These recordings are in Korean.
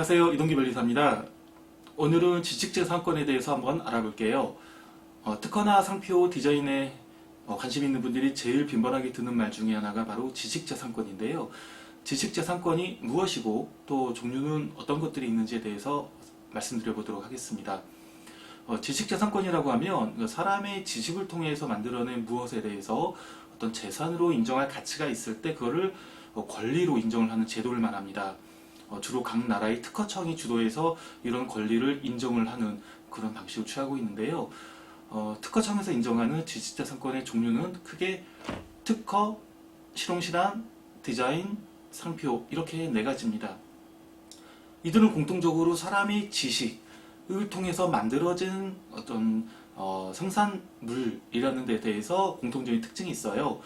안녕하세요. 이동기 변리사입니다. 오늘은 지식재산권에 대해서 한번 알아볼게요. 특허나 상표 디자인에 관심 있는 분들이 제일 빈번하게 듣는 말 중에 하나가 바로 지식재산권인데요. 지식재산권이 무엇이고 또 종류는 어떤 것들이 있는지에 대해서 말씀드려 보도록 하겠습니다. 지식재산권이라고 하면 사람의 지식을 통해서 만들어낸 무엇에 대해서 어떤 재산으로 인정할 가치가 있을 때 그거를 권리로 인정을 하는 제도를 말합니다. 주로 각 나라의 특허청이 주도해서 이런 권리를 인정을 하는 그런 방식을 취하고 있는데요. 특허청에서 인정하는 지식재산권의 종류는 크게 특허, 실용실한, 디자인, 상표 이렇게 네 가지입니다. 이들은 공통적으로 사람의 지식을 통해서 만들어진 어떤 생산물이라는 데 대해서 공통적인 특징이 있어요.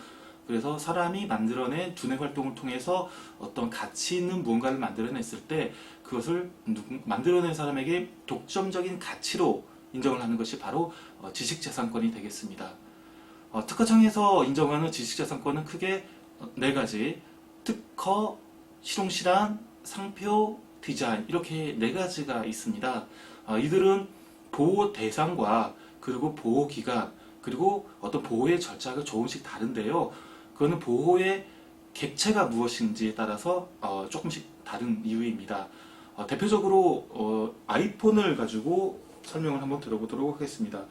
그래서 사람이 만들어낸 두뇌 활동을 통해서 어떤 가치 있는 무언가를 만들어냈을 때 그것을 만들어낸 사람에게 독점적인 가치로 인정을 하는 것이 바로 지식재산권이 되겠습니다. 특허청에서 인정하는 지식재산권은 크게 네 가지, 특허, 실용실한, 상표, 디자인 이렇게 네 가지가 있습니다. 이들은 보호 대상과 그리고 보호 기간 그리고 어떤 보호의 절차가 조금씩 다른데요. 그거는 보호의 객체가 무엇인지에 따라서 조금씩 다른 이유입니다. 대표적으로 아이폰을 가지고 설명을 한번 들어보도록 하겠습니다.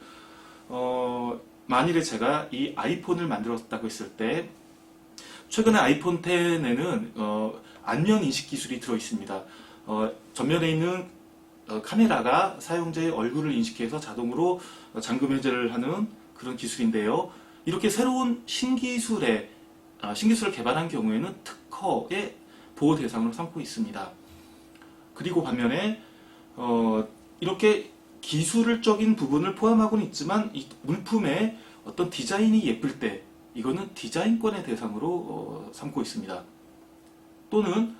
만일에 제가 이 아이폰을 만들었다고 했을 때 최근에 아이폰 10에는 안면 인식 기술이 들어 있습니다. 전면에 있는 카메라가 사용자의 얼굴을 인식해서 자동으로 잠금 해제를 하는 그런 기술인데요. 이렇게 새로운 신기술을 개발한 경우에는 특허의 보호 대상으로 삼고 있습니다. 그리고 반면에 이렇게 기술적인 부분을 포함하고는 있지만 이 물품의 어떤 디자인이 예쁠 때 이거는 디자인권의 대상으로 삼고 있습니다. 또는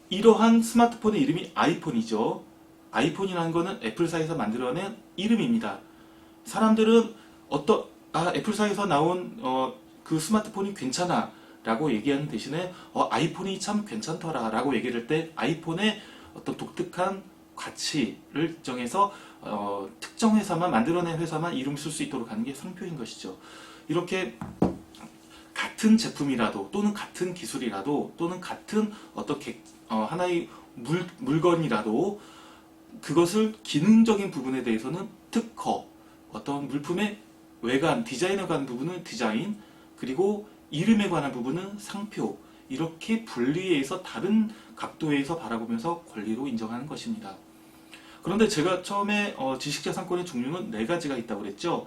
이러한 스마트폰의 이름이 아이폰이죠. 아이폰이라는 것은 애플사에서 만들어낸 이름입니다. 사람들은 애플사에서 나온 그 스마트폰이 괜찮아 라고 얘기하는 대신에 아이폰이 참 괜찮더라 라고 얘기를 할 때 아이폰의 어떤 독특한 가치를 정해서 특정 회사만 만들어낸 회사만 이름 쓸 수 있도록 하는 게 상표인 것이죠. 이렇게 같은 제품이라도 또는 같은 기술이라도 또는 같은 어떤 하나의 물건이라도 그것을 기능적인 부분에 대해서는 특허, 어떤 물품의 외관, 디자인에 관한 부분은 디자인, 그리고 이름에 관한 부분은 상표, 이렇게 분리해서 다른 각도에서 바라보면서 권리로 인정하는 것입니다. 그런데 제가 처음에 지식재산권의 종류는 네 가지가 있다고 그랬죠.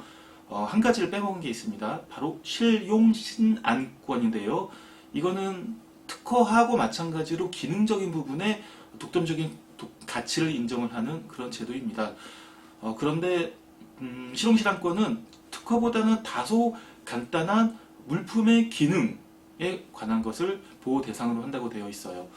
한 가지를 빼먹은 게 있습니다. 바로 실용신안권인데요. 이거는 특허하고 마찬가지로 기능적인 부분에 독점적인 가치를 인정을 하는 그런 제도입니다. 그런데 실용실안권은 특허보다는 다소 간단한 물품의 기능에 관한 것을 보호 대상으로 한다고 되어 있어요.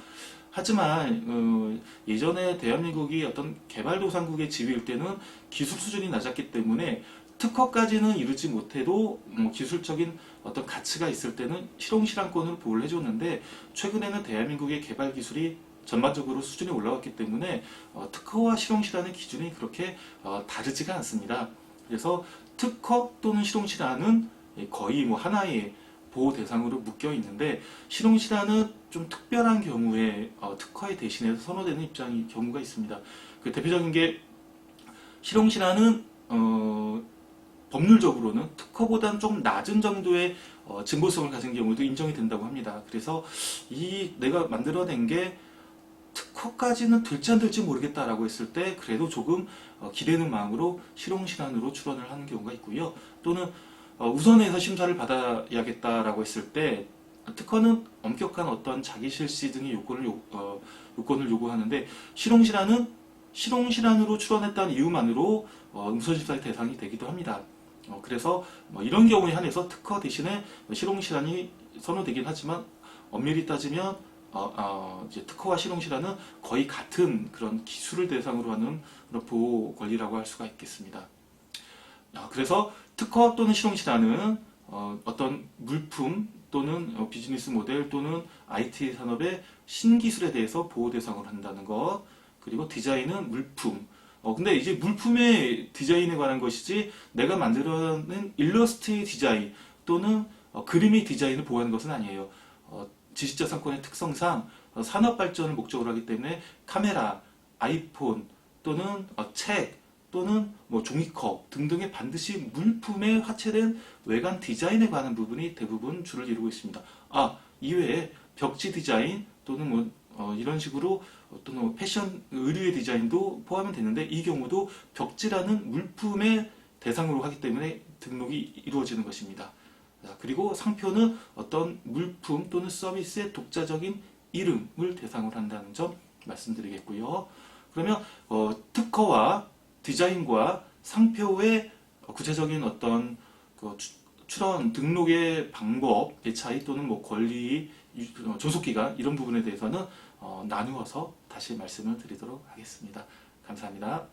하지만 예전에 대한민국이 어떤 개발도상국의 지위일 때는 기술 수준이 낮았기 때문에 특허까지는 이르지 못해도 기술적인 어떤 가치가 있을 때는 실용실안권으로 보호를 해줬는데 최근에는 대한민국의 개발 기술이 전반적으로 수준이 올라왔기 때문에 특허와 실용실안의 기준이 그렇게 다르지가 않습니다. 그래서 특허 또는 실용실안은 거의 하나의 보호 대상으로 묶여 있는데 실용실안은 좀 특별한 경우에 특허에 대신해서 선호되는 경우가 있습니다. 그 대표적인 게 실용실안은 법률적으로는 특허보다는 좀 낮은 정도의 진보성을 가진 경우도 인정이 된다고 합니다. 그래서 내가 만들어낸 게 특허까지는 될지 안 될지 모르겠다라고 했을 때 그래도 조금 기대는 마음으로 실용실안으로 출원을 하는 경우가 있고요. 또는 우선해서 심사를 받아야겠다라고 했을 때 특허는 엄격한 어떤 자기 실시 등의 요건을 요구하는데 실용실안은 실용실안으로 출원했다는 이유만으로 우선심사의 대상이 되기도 합니다. 그래서 이런 경우에 한해서 특허 대신에 실용실안이 선호되긴 하지만 엄밀히 따지면 이제 특허와 실용실안은 거의 같은 그런 기술을 대상으로 하는 그런 보호 권리라고 할 수가 있겠습니다. 그래서 특허 또는 실용실안은 어떤 물품 또는 비즈니스 모델 또는 IT 산업의 신기술에 대해서 보호 대상으로 한다는 것, 그리고 디자인은 물품. 근데 이제 물품의 디자인에 관한 것이지 내가 만들어낸 일러스트의 디자인 또는 그림의 디자인을 보호하는 것은 아니에요. 지식자산권의 특성상 산업 발전을 목적으로 하기 때문에 카메라, 아이폰 또는 책 또는 뭐 종이컵 등등의 반드시 물품에 화체된 외관 디자인에 관한 부분이 대부분 주를 이루고 있습니다. 이외에 벽지 디자인 또는 이런 식으로 어떤 패션, 의류의 디자인도 포함이 되는데 이 경우도 벽지라는 물품의 대상으로 하기 때문에 등록이 이루어지는 것입니다. 그리고 상표는 어떤 물품 또는 서비스의 독자적인 이름을 대상으로 한다는 점 말씀드리겠고요. 그러면 특허와 디자인과 상표의 구체적인 어떤 출원 등록의 방법의 차이 또는 뭐 권리, 존속기간 이런 부분에 대해서는 나누어서 다시 말씀을 드리도록 하겠습니다. 감사합니다.